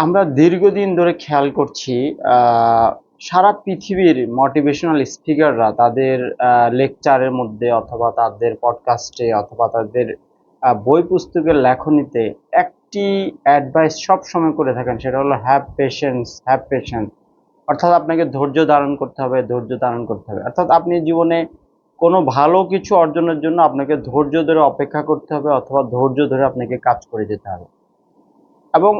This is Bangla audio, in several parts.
আমরা দীর্ঘদিন ধরে খেয়াল করছি আহ, সারা পৃথিবীর মোটিভেশনাল স্পিকাররা তাদের লেকচারের মধ্যে অথবা তাদের পডকাস্টে অথবা তাদের বই পুস্তকের লেখনীতে একটি অ্যাডভাইস সব সময় করে থাকেন, সেটা হলো হ্যাভ পেশেন্স, হ্যাভ পেশেন্স। অর্থাৎ আপনাকে ধৈর্য ধারণ করতে হবে, ধৈর্য ধারণ করতে হবে। অর্থাৎ আপনি জীবনে কোনো ভালো কিছু অর্জনের জন্য আপনাকে ধৈর্য ধরে অপেক্ষা করতে হবে অথবা ধৈর্য ধরে আপনাকে কাজ করে যেতে হবে। এবং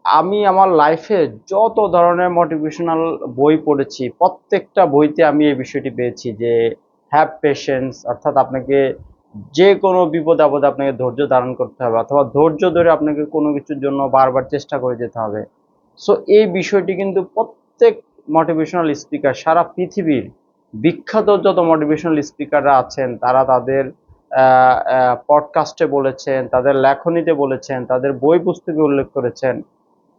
আমি আমার লাইফে যত ধরনের মোটিভেশনাল বই পড়েছি, প্রত্যেকটা বইতে আমি এই বিষয়টি পেয়েছি যে হ্যাভ পেশেন্স, অর্থাৎ আপনাকে যে কোনো বিপদ আপদে আপনাকে ধৈর্য ধারণ করতে হবে অথবা ধৈর্য ধরে আপনাকে কোনো কিছুর জন্য বারবার চেষ্টা করে যেতে হবে। সো এই বিষয়টি কিন্তু প্রত্যেক মোটিভেশনাল স্পিকার, সারা পৃথিবীর বিখ্যাত যত মোটিভেশনাল স্পিকাররা আছেন তারা তাদের পডকাস্টে বলেছেন, তাদের লেখনীতে বলেছেন, তাদের বই পুস্তকে উল্লেখ করেছেন,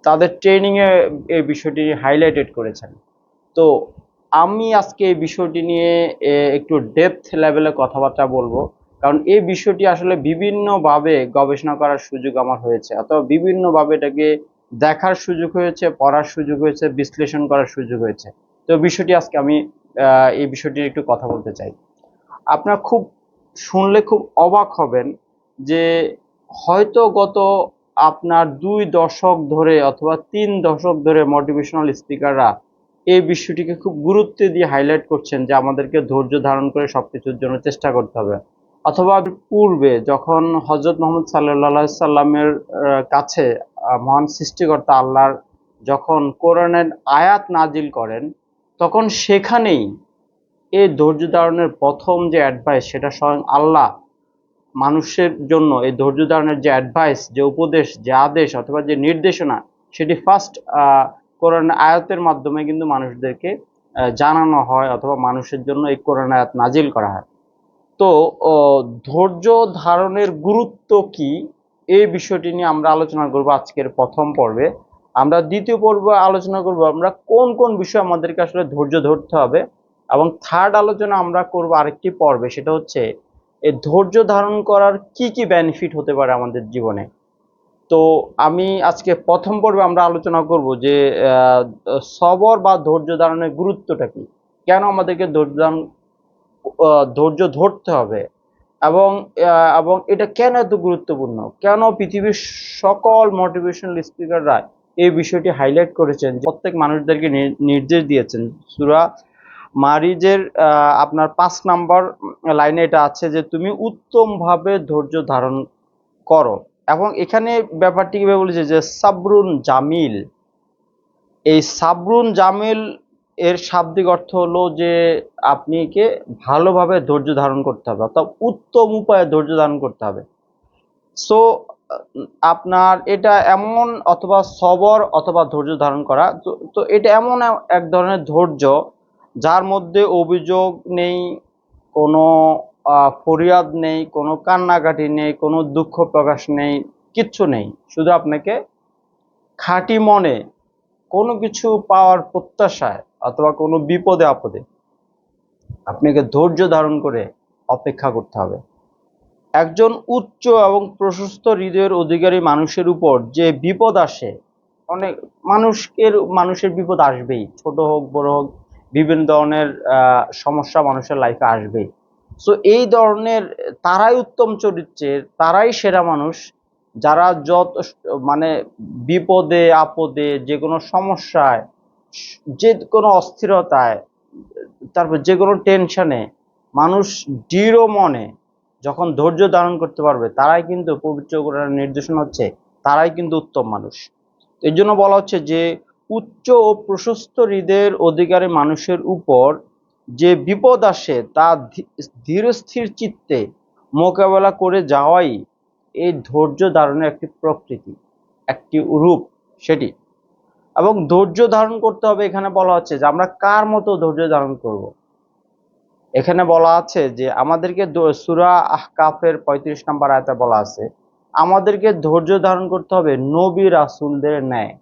তাদের ট্রেনিংয়ে এই বিষয়টি হাইলাইটেড করেছেন। তো আমি আজকে এই বিষয়টি নিয়ে একটু ডেপথ লেভেলে কথাবার্তা বলবো, কারণ এই বিষয়টি আসলে বিভিন্নভাবে গবেষণা করার সুযোগ আমার হয়েছে অথবা বিভিন্নভাবে এটাকে দেখার সুযোগ হয়েছে, পড়ার সুযোগ হয়েছে, বিশ্লেষণ করার সুযোগ হয়েছে। তো বিষয়টি আজকে আমি এই বিষয়টি একটু কথা বলতে চাই। আপনার খুব শুনলে খুব অবাক হবেন যে হয়তো গত আপনার 2 দশক ধরে অথবা 3 দশক ধরে মোটিভেশনাল স্পিকাররা এই বিষয়টিকে খুব গুরুত্ব দিয়ে হাইলাইট করছেন যে আমাদেরকে ধৈর্য ধারণ করে সবকিছুর জন্য চেষ্টা করতে হবে। অথবা পূর্বে যখন হজরত মোহাম্মদ সাল্লাল্লাহু আলাইহি সাল্লামের কাছে মহান সৃষ্টিকর্তা আল্লাহর যখন কোরআনের আয়াত নাজিল করেন, তখন সেখানেই এই ধৈর্য ধারণের প্রথম যে অ্যাডভাইস, সেটা স্বয়ং আল্লাহ মানুষের জন্য এই ধৈর্য ধারণের যে অ্যাডভাইস, যে উপদেশ, যে আদেশ অথবা যে নির্দেশনা, সেটি ফার্স্ট কোরআন আয়াতের মাধ্যমে কিন্তু মানুষদেরকে জানানো হয় অথবা মানুষের জন্য এই কোরআন আয়াত নাজিল করা হয়। তো ধৈর্য ধারণের গুরুত্ব কি, এই বিষয়টি নিয়ে আমরা আলোচনা করব আজকের প্রথম পর্বে। আমরা দ্বিতীয় পর্বে আলোচনা করব আমরা কোন কোন বিষয় আমাদেরকে আসলে ধৈর্য ধরতে হবে, এবং থার্ড আলোচনা আমরা করব আরেকটি পর্বে, সেটা হচ্ছে এই ধৈর্য ধারণ করার কি কি বেনিফিট হতে পারে আমাদের জীবনে। তো আমি আজকে প্রথম পর্বে আমরা আলোচনা করব যে সবর বা ধৈর্য ধারণের গুরুত্বটা কি, কেন আমাদেরকে ধৈর্য ধরতে হবে, এবং এটা কেন এত গুরুত্বপূর্ণ, কেন পৃথিবীর সকল মোটিভেশনাল স্পিকাররা এই বিষয়টি হাইলাইট করেছেন, যে প্রত্যেক মানুষদেরকে নির্দেশ দিয়েছেন। সূরা মারিজের আপনার 5 নম্বর লাইনে এটা আছে যে তুমি উত্তমভাবে ধৈর্য ধারণ করো। এবং এখানে ব্যাপারটি কিভাবে বলেছে যে সাবরুন জামিল, এই সাবরুন জামিল এর শাব্দিক অর্থ হলো যে আপনিকে ভালোভাবে ধৈর্য ধারণ করতে হবে, অর্থাৎ উত্তম উপায়ে ধৈর্য ধারণ করতে হবে। সো আপনার এটা এমন, অথবা সবর অথবা ধৈর্য ধারণ করা, তো তো এটা এমন এক ধরনের ধৈর্য যার মধ্যে অভিযোগ নেই, কোনো ফরিয়াদ নেই, কোনো কান্নাকাটি নেই, কোনো দুঃখ প্রকাশ নেই, কিচ্ছু নেই। শুধু আপনাকে খাঁটি মনে কোনো কিছু পাওয়ার প্রত্যাশায় অথবা কোনো বিপদে আপদে আপনাকে ধৈর্য ধারণ করে অপেক্ষা করতে হবে। একজন উচ্চ এবং প্রশস্ত হৃদয়ের অধিকারী মানুষের উপর যে বিপদ আসে, অনেক মানুষের বিপদ আসবেই, ছোট হোক বড় হোক, বিভিন্ন ধরনের সমস্যা মানুষের লাইফে আসবেই। সো এই ধরনের তারাই উত্তম চরিত্রের, তারাই সেরা মানুষ, যারা যত মানে বিপদে আপদে, যে কোনো সমস্যায়, যে কোনো অস্থিরতায়, তারপর যে কোনো টেনশনে মানুষ দৃঢ় মনে যখন ধৈর্য ধারণ করতে পারবে, তারাই কিন্তু, পবিত্র কোরআনের নির্দেশনা হচ্ছে, তারাই কিন্তু উত্তম মানুষ। এই জন্য বলা হচ্ছে যে উচ্চ ও প্রশস্ত হৃদয়ের অধিকারী মানুষের উপর যে বিপদ আসে তা ধীরস্থির চিত্তে মোকাবেলা করে যাওয়াই এই ধৈর্য ধারণের একটি প্রকৃতি, একটি রূপ সেটি। এবং ধৈর্য ধারণ করতে হবে, এখানে বলা হচ্ছে যে আমরা কার মতো ধৈর্য ধারণ করব। এখানে বলা আছে যে আমাদেরকে সূরা আহকাফের 35 নম্বর আয়াতে বলা আছে আমাদেরকে ধৈর্য ধারণ করতে হবে নবী রাসূলদের ন্যায়।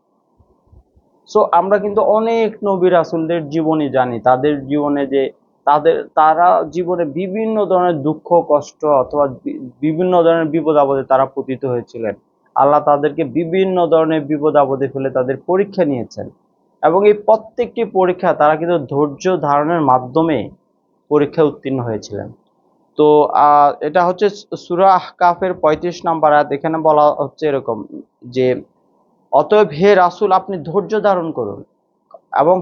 সো আমরা কিন্তু অনেক নবী রাসূলদের জীবনী জানি, তাদের জীবনে যে তারা জীবনে বিভিন্ন ধরনের দুঃখ কষ্ট অথবা বিভিন্ন ধরনের বিপদ আপদে তারা পতিত হয়েছিলেন। আল্লাহ তাদেরকে বিভিন্ন ধরনের বিপদ আপদে ফেলে তাদের পরীক্ষা নিয়েছেন, এবং এই প্রত্যেকটি পরীক্ষা তারা কিন্তু ধৈর্য ধারণের মাধ্যমে পরীক্ষায় উত্তীর্ণ হয়েছিলেন। তো এটা হচ্ছে সূরা আহকাফের 35 নম্বর আয়াত। এখানে বলা হচ্ছে এরকম যে, অতএব হে রাসূল আপনি ধৈর্য ধারণ করুন, এবং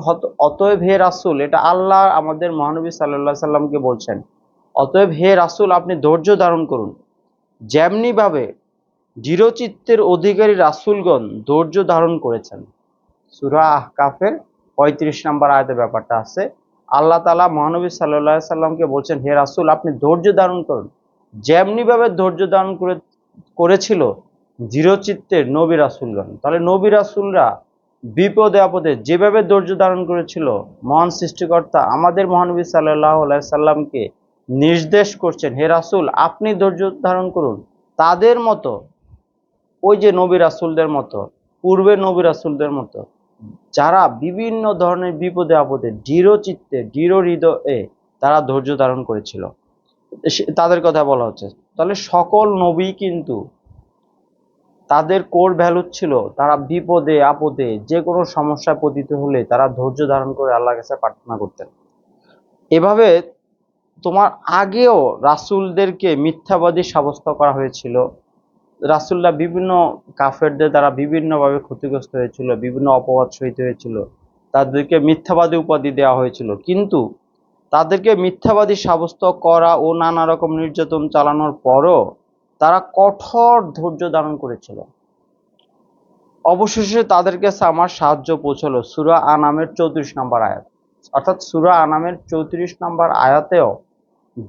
অতএব হে রাসূল, এটা আল্লাহ আমাদের মহানবী সাল্লাল্লাহু আলাইহি সাল্লামকে বলছেন, অতএব হে রাসূল আপনি ধৈর্য ধারণ করুন, যেমনি ভাবে দৃঢ়চিত্তের অধিকারী রাসূলগণ ধৈর্য ধারণ করেছেন। সূরা আহকাফের 35 নম্বর আয়াতে ব্যাপারটা আছে। আল্লাহ তাআলা মহানবী সাল্লাল্লাহু আলাইহি সাল্লামকে বলছেন, হে রাসূল আপনি ধৈর্য ধারণ করুন, যেমনি ভাবে ধৈর্য ধারণ করেছিল দৃঢ়চিত্তের নবী রাসূলগণ। তাহলে নবী রাসূলরা বিপদে আপদে যেভাবে ধৈর্য ধারণ করেছিল, মহান সৃষ্টিকর্তা আমাদের মহানবী সাল্লাল্লাহু আলাইহি সাল্লামকে নির্দেশ করছেন, হে রাসূল আপনি ধৈর্য ধারণ করুন তাদের মতো, ওই যে নবী রাসূলদের মতো, পূর্বের নবী রাসূলদের মতো, যারা বিভিন্ন ধরনের বিপদে আপদে দৃঢ় চিত্তে দৃঢ় হৃদয়ে তারা ধৈর্য ধারণ করেছিল, তাদের কথা বলা হচ্ছে। তাহলে সকল নবী কিন্তু তাদের কোর ভ্যালু ছিল তারা বিপদে আপদে যে কোনো সমস্যায় পতিত হলে তারা ধৈর্য ধারণ করে আল্লাহর কাছে প্রার্থনা করতেন। এভাবে তোমার আগেও রাসূলদেরকে মিথ্যাবাদী সাব্যস্ত করা হয়েছিল। রাসূলরা বিভিন্ন কাফেরদের দ্বারা বিভিন্নভাবে ক্ষতিগ্রস্ত হয়েছিল, বিভিন্ন অপবাদ সইতে হয়েছিল, তাদেরকে মিথ্যাবাদী উপাধি দেওয়া হয়েছিল। কিন্তু তাদেরকে মিথ্যাবাদী সাব্যস্ত করা ও নানা রকম নির্যাতন চালানোর পরও তারা কঠোর ধৈর্য ধারণ করেছিল। অবশেষে তাদের কাছে আমার সাহায্য পৌঁছলো। সূরা আনামের 34 নম্বর আয়াত। অর্থাৎ সূরা আনামের 34 নম্বর আয়াতেও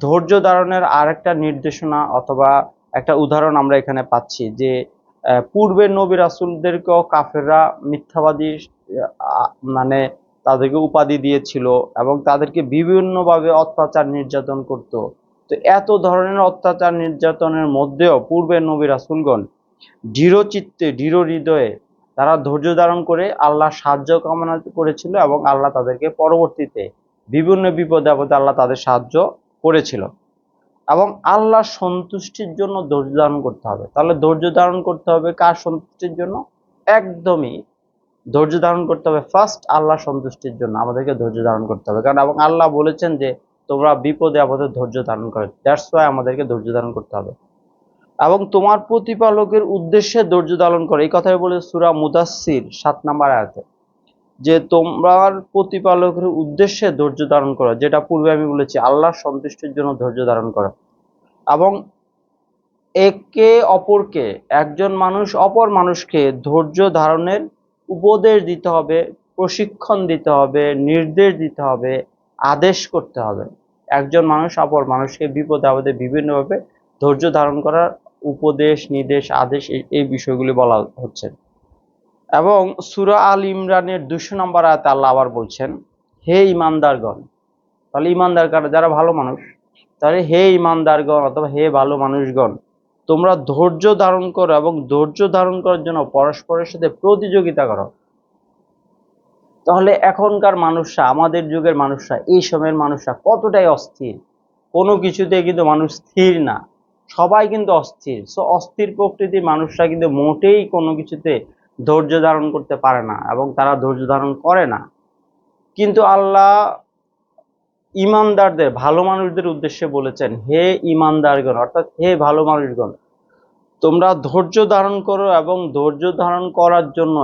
ধৈর্য ধারণের আরেকটা নির্দেশনা অথবা একটা উদাহরণ আমরা এখানে পাচ্ছি যে, পূর্বের নবী রাসূলদেরকেও কাফেররা মিথ্যাবাদী মানে তাদেরকে উপাধি দিয়েছিল এবং তাদেরকে বিভিন্নভাবে অত্যাচার নির্যাতন করত। তো এত ধরনের অত্যাচার নির্যাতনের মধ্যেও পূর্বের নবী রাসূলগণ দৃঢ় চিত্তে দৃঢ় হৃদয়ে তারা ধৈর্য ধারণ করে আল্লাহর সাহায্য কামনা করেছিল, এবং আল্লাহ তাদেরকে পরবর্তীতে বিভিন্ন বিপদে আপদে আল্লাহ তাদের সাহায্য করেছিল। এবং আল্লাহর সন্তুষ্টির জন্য ধৈর্য ধারণ করতে হবে। তাহলে ধৈর্য ধারণ করতে হবে কার সন্তুষ্টির জন্য? একদমই ধৈর্য ধারণ করতে হবে ফার্স্ট আল্লাহর সন্তুষ্টির জন্য আমাদেরকে ধৈর্য ধারণ করতে হবে। কারণ এবং আল্লাহ বলেছেন যে তোমরা বিপদে আপদে ধৈর্য ধারণ করো, দ্যাটস ওয়াই আমাদেরকে ধৈর্য ধারণ করতে হবে। এবং তোমার প্রতিপালকের উদ্দেশ্যে ধৈর্য ধারণ করো, এই কথাই বলে সূরা মুদাসসির 7 নম্বর আয়াতে, যে তোমার প্রতিপালকের উদ্দেশ্যে ধৈর্য ধারণ করো, যেটা পূর্বে আমি বলেছি আল্লাহর সন্তুষ্টির জন্য ধৈর্য ধারণ করো। এবং একে অপরকে, একজন মানুষ অপর মানুষকে ধৈর্য ধারণের উপদেশ দিতে হবে, প্রশিক্ষণ দিতে হবে, নির্দেশ দিতে হবে, আদেশ করতে হবে। একজন মানুষ অপর মানুষকে বিপদে আপদে বিভিন্নভাবে ধৈর্য ধারণ করার উপদেশ, নির্দেশ, আদেশ, এই বিষয়গুলি বলা হচ্ছে। এবং সূরা আল ইমরানের 200 নম্বর আয়াতে আল্লাহ আবার বলছেন, হে ঈমানদারগণ। তাহলে ঈমানদার কারা? যারা ভালো মানুষ। তাহলে হে ঈমানদারগণ অথবা হে ভালো মানুষগণ, তোমরা ধৈর্য ধারণ করো এবং ধৈর্য ধারণ করার জন্য পরস্পরের সাথে প্রতিযোগিতা করো। তাহলে এখনকার মানুষরা, আমাদের যুগের মানুষরা, এই সময়ের মানুষরা কতটাই অস্থির। কোনো কিছুতে কিন্তু মানুষ স্থির না, সবাই কিন্তু অস্থির। সো অস্থির প্রকৃতির মানুষরা কিন্তু মোটেই কোনো কিছুতে ধৈর্য ধারণ করতে পারে না এবং তারা ধৈর্য ধারণ করে না। কিন্তু আল্লাহ ইমানদারদের, ভালো মানুষদের উদ্দেশ্যে বলেছেন, হে ইমানদারগণ অর্থাৎ হে ভালো মানুষগণ, তোমরা ধৈর্য ধারণ করো এবং ধৈর্য ধারণ করার জন্য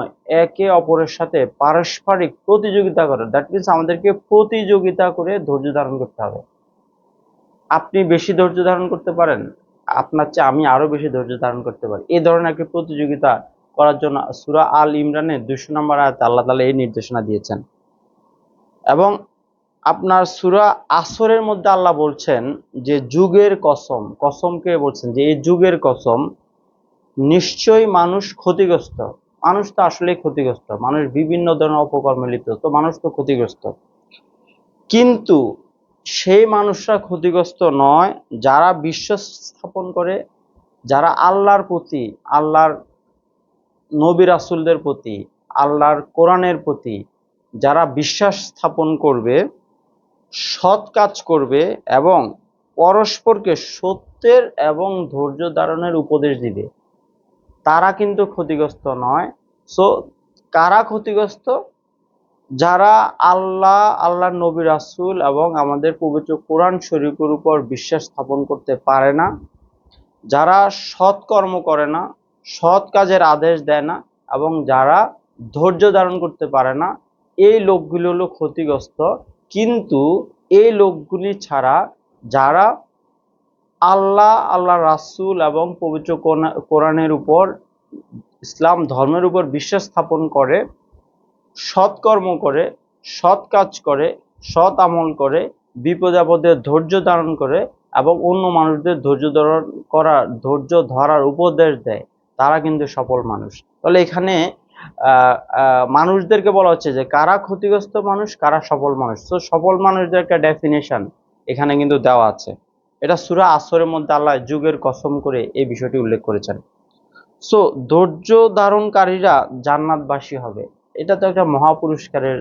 একে অপরের সাথে পারস্পরিক প্রতিযোগিতা করো। দ্যাট মিনস আমাদেরকে প্রতিযোগিতা করে ধৈর্য ধারণ করতে হবে। আপনি বেশি ধৈর্য ধারণ করতে পারেন, আপনার চেয়ে আমি আরো বেশি ধৈর্য ধারণ করতে পারি, এই ধরনের একটা প্রতিযোগিতা করার জন্য সূরা আল ইমরানের 200 নম্বর আয়াতে আল্লাহ তাআলা এই নির্দেশনা দিয়েছেন। এবং আপনার সূরা আসরের মধ্যে আল্লাহ বলছেন যে যুগের কসম, কসমকে বলছেন যে এই যুগের কসম, নিশ্চয়ই মানুষ ক্ষতিগ্রস্ত। মানুষ তো আসলেই ক্ষতিগ্রস্ত, মানুষ বিভিন্ন ধরনের অপকর্মে লিপ্ত, তো মানুষ তো ক্ষতিগ্রস্ত। কিন্তু সেই মানুষরা ক্ষতিগ্রস্ত নয় যারা বিশ্বাস স্থাপন করে, যারা আল্লাহর প্রতি, আল্লাহর নবী রাসূলদের প্রতি, আল্লাহর কোরআনের প্রতি যারা বিশ্বাস স্থাপন করবে, সৎ কাজ করবে এবং পরস্পরকে সত্যের এবং ধৈর্য ধারণের উপদেশ দিবে, তারা কিন্তু ক্ষতিগ্রস্ত নয়। সো কারা ক্ষতিগ্রস্ত? যারা আল্লাহ, আল্লাহর নবী, রাসূল এবং আমাদের পবিত্র কোরআন শরীফের উপর বিশ্বাস স্থাপন করতে পারে না, যারা সৎ কর্ম করে না, সৎ কাজের আদেশ দেয় না, এবং যারা ধৈর্য ধারণ করতে পারে না, এই লোকগুলো হলো ক্ষতিগ্রস্ত। কিন্তু এই লোকগুলি ছাড়া যারা আল্লাহ, আল্লাহ রাসূল এবং পবিত্র কোরআনের উপর, ইসলাম ধর্মের উপর বিশ্বাস স্থাপন করে, সৎকর্ম করে, সৎ কাজ করে, সৎ আমল করে, বিপদে আপদে ধৈর্য ধারণ করে এবং অন্য মানুষদের ধৈর্য ধরার উপদেশ দেয়, তারা কিন্তু সফল মানুষ। তাহলে এখানে মানুষদেরকে বলা হচ্ছে যে কারা ক্ষতিগ্রস্ত মানুষ, কারা সফল মানুষ। তো সফল মানুষদের একটা ডেফিনেশন এখানে কিন্তু দেওয়া আছে। এটা সূরা আসরের মধ্যে আল্লাহ যুগের কসম করে এই বিষয়টি উল্লেখ করেছেন। সো ধৈর্য ধারণকারীরা জান্নাতবাসী হবে, এটা তো একটা মহাপুরস্কারের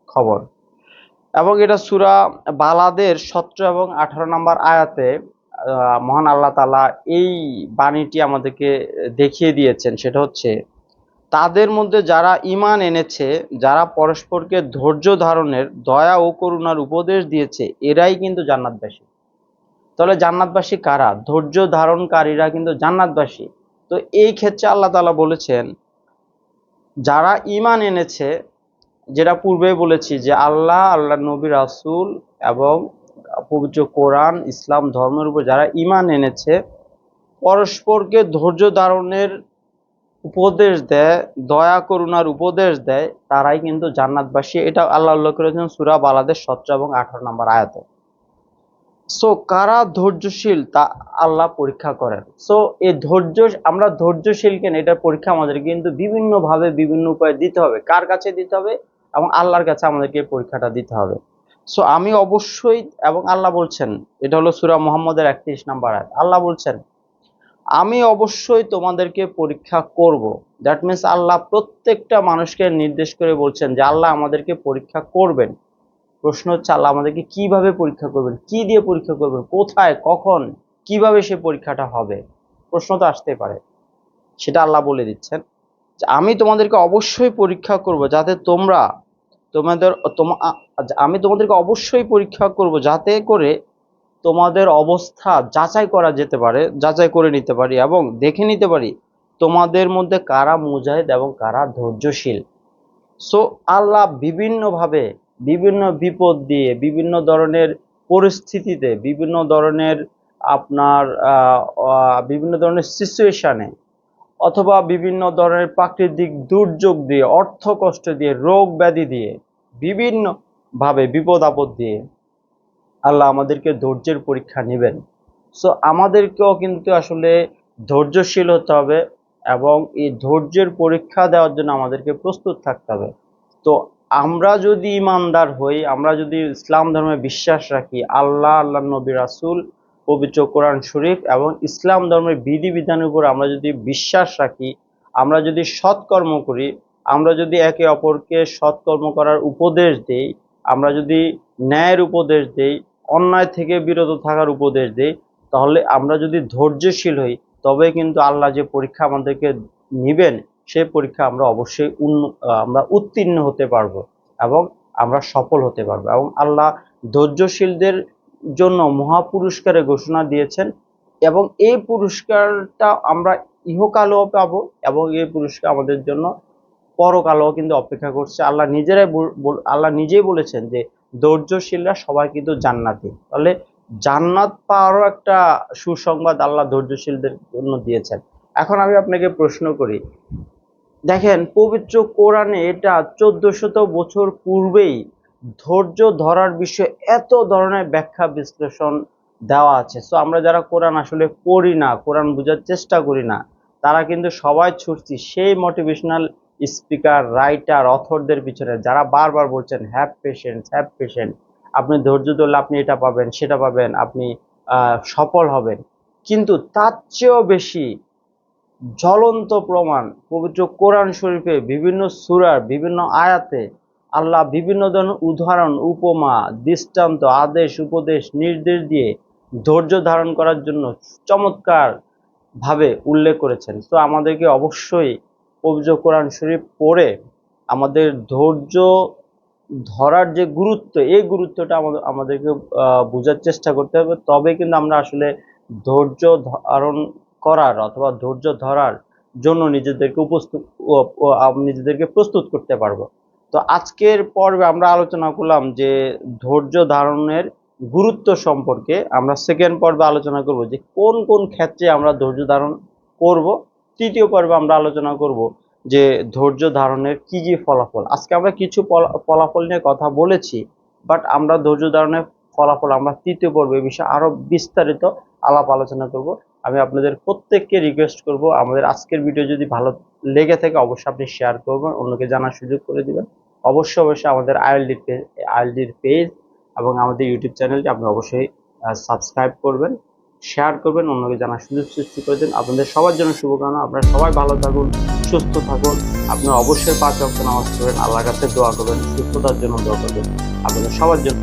খবর। এবং এটা সূরা বালাদের 17 এবং 18 নম্বর আয়াতে মহান আল্লাহ তাআলা এই বাণীটি আমাদেরকে দেখিয়ে দিয়েছেন। সেটা হচ্ছে, তাদের মধ্যে যারা ঈমান এনেছে, যারা পরস্পরকে ধৈর্য ধারণের, দয়া ও করুণার উপদেশ দিয়েছে, এরাই কিন্তু জান্নাতবাসী। তাহলে জান্নাতবাসী কারা? ধৈর্য ধারণকারীরা কিন্তু জান্নাতবাসী। তো এই ক্ষেত্রে আল্লাহ তাআলা বলেছেন, যারা ঈমান এনেছে, যেটা পূর্বেই বলেছি যে আল্লাহ, আল্লাহর নবী, রাসূল এবং পবিত্র কোরআন, ইসলাম ধর্মের উপর যারা ঈমান এনেছে, পরস্পরকে ধৈর্য ধারণের উপদেশ দেয়, দয়া করুণার উপদেশ দেয়, তারাই কিন্তু জান্নাতবাসী। এটা আল্লাহ উল্লেখ করেছেন সূরা বালাদের 17 এবং 18 নম্বর আয়াতে। সো কারা ধৈর্যশীল তা আল্লাহ পরীক্ষা করেন। সো এই ধৈর্য, আমরা ধৈর্যশীল কেন, এটার পরীক্ষা আমাদের কিন্তু বিভিন্ন ভাবে, বিভিন্ন উপায়ে দিতে হবে। কার কাছে দিতে হবে? এবং আল্লাহর কাছে আমাদেরকে এই পরীক্ষাটা দিতে হবে। সো আমি অবশ্যই, এবং আল্লাহ বলছেন, এটা হলো সূরা মুহাম্মদের 31 নম্বর আয়াত। আল্লাহ বলছেন, আমি অবশ্যই তোমাদেরকে পরীক্ষা করব। দ্যাট মিনস আল্লাহ প্রত্যেকটা মানুষকে নির্দেশ করে বলছেন যে আল্লাহ আমাদেরকে পরীক্ষা করবেন। প্রশ্ন হচ্ছে, আল্লাহ আমাদেরকে কিভাবে পরীক্ষা করবেন, কি দিয়ে পরীক্ষা করবেন, কোথায়, কখন, কিভাবে সে পরীক্ষাটা হবে? প্রশ্ন তো আসতে পারে। সেটা আল্লাহ বলে দিচ্ছেন যে আমি তোমাদেরকে অবশ্যই পরীক্ষা করব, যাতে তোমরা তোমাদের আমি তোমাদেরকে অবশ্যই পরীক্ষা করব, যাতে করে তোমাদের অবস্থা যাচাই করা যেতে পারে, যাচাই করে নিতে পারি এবং দেখে নিতে পারি তোমাদের মধ্যে কারা মুজাহিদ এবং কারা ধৈর্যশীল। সো আল্লাহ বিভিন্নভাবে, বিভিন্ন বিপদ দিয়ে, বিভিন্ন ধরনের পরিস্থিতিতে, বিভিন্ন ধরনের আপনার বিভিন্ন ধরনের সিচুয়েশনে, অথবা বিভিন্ন ধরনের প্রাকৃতিক দুর্যোগ দিয়ে, অর্থ কষ্ট দিয়ে, রোগ ব্যাধি দিয়ে, বিভিন্ন ভাবে বিপদ আপদ দিয়ে আল্লাহ আমাদেরকে ধৈর্যের পরীক্ষা নেবেন। সো আমাদেরকেও কিন্তু আসলে ধৈর্যশীল হতে হবে এবং এই ধৈর্যের পরীক্ষা দেওয়ার জন্য আমাদেরকে প্রস্তুত থাকতে হবে। তো আমরা যদি ইমানদার হই, আমরা যদি ইসলাম ধর্মে বিশ্বাস রাখি, আল্লাহ, আল্লাহর নবী, রাসূল, পবিত্র কোরআন শরীফ এবং ইসলাম ধর্মের বিধিবিধানের উপর আমরা যদি বিশ্বাস রাখি, আমরা যদি সৎকর্ম করি, আমরা যদি একে অপরকে সৎকর্ম করার উপদেশ দেই, আমরা যদি ন্যায়ের উপদেশ দেই, অন্যায় থেকে বিরত থাকার উপদেশ দেই, তাহলে আমরা যদি ধৈর্যশীল হই, তবে কিন্তু আল্লাহ যে পরীক্ষা আমাদেরকে নিবেন, সেই পরীক্ষা আমরা অবশ্যই আমরা উত্তীর্ণ হতে পারবো এবং আমরা সফল হতে পারবো। এবং আল্লাহ ধৈর্যশীলদের জন্য মহাপুরস্কারের ঘোষণা দিয়েছেন, এবং এই পুরস্কারটা আমরা ইহকালেও পাবো এবং এই পুরস্কার আমাদের জন্য পরকালেও কিন্তু অপেক্ষা করছে। আল্লাহ নিজেই বলেছেন যে ধৈর্যশীলরা সবাই কিন্তু জান্নাতি। তাহলে জান্নাত পাওয়ারও একটা সুসংবাদ আল্লাহ ধৈর্যশীলদের জন্য দিয়েছেন। এখন আমি আপনাকে প্রশ্ন করি, দেখেন পবিত্র কোরআনে এটা 1400 বছর পূর্বেই ধৈর্য ধরার বিষয়ে এত ধরনের ব্যাখ্যা বিশ্লেষণ দেওয়া আছে। সো আমরা যারা কোরআন আসলে পড়ি না, কোরআন বোঝার চেষ্টা করি না, তারা কিন্তু সবাই ছুটছি সেই মোটিভেশনাল স্পিকার, রাইটার, অথরদের পিছনে, যারা বারবার বলছেন হ্যাভ পেশেন্স, হ্যাভ পেশেন্স, আপনি ধৈর্য ধরলে আপনি এটা পাবেন, সেটা পাবেন, আপনি সফল হবেন। কিন্তু তার চেয়েও বেশি জ্বলন্ত প্রমাণ পবিত্র কোরআন শরীফে বিভিন্ন সূরার বিভিন্ন আয়াতে আল্লাহ বিভিন্ন ধরনের উদাহরণ, উপমা, দৃষ্টান্ত, আদেশ, উপদেশ, নির্দেশ দিয়ে ধৈর্য ধারণ করার জন্য চমৎকার ভাবে উল্লেখ করেছেন। তো আমাদেরকে অবশ্যই পবিত্র কোরআন শরীফ পড়ে আমাদের ধৈর্য ধরার যে গুরুত্ব, এই গুরুত্বটা আমাদেরকে বোঝার চেষ্টা করতে হবে। তবে কিন্তু আমরা আসলে ধৈর্য ধারণ করার অথবা ধৈর্য ধরার জন্য নিজেদেরকে প্রস্তুত করতে পারবো। তো আজকের পর্বে আমরা আলোচনা করলাম যে ধৈর্য ধারণের গুরুত্ব সম্পর্কে। আমরা সেকেন্ড পর্বে আলোচনা করব যে কোন কোন ক্ষেত্রে আমরা ধৈর্য ধারণ করব। তৃতীয় পর্বে আমরা আলোচনা করব যে ধৈর্য ধারণের কি কি ফলাফল। আজকে আমরা কিছু ফলাফল নিয়ে কথা বলেছি, বাট আমরা ধৈর্য ধারণের ফলাফল আমরা তৃতীয় পর্বে এই বিষয়ে আরো বিস্তারিত আলাপ আলোচনা করব। আমি আপনাদের প্রত্যেককে রিকোয়েস্ট করব, আমাদের আজকের ভিডিও যদি ভালো লেগে থাকে অবশ্যই আপনি শেয়ার করবেন, অন্যকে জানার সুযোগ করে দিবেন। অবশ্যই আমাদের আইএলডির পেজ এবং আমাদের ইউটিউব চ্যানেলটি আপনি অবশ্যই সাবস্ক্রাইব করবেন, শেয়ার করবেন, অন্যকে জানার সুযোগ সৃষ্টি করে দেন। আপনাদের সবার জন্য শুভকামনা। আপনারা সবাই ভালো থাকুন, সুস্থ থাকুন। আপনারা অবশ্যই 5 ওয়াক্ত নামাজ পড়বেন, আল্লাহর কাছে দোয়া করবেন, সুস্থতার জন্য দোয়া করবেন। আপনাদের সবার জন্য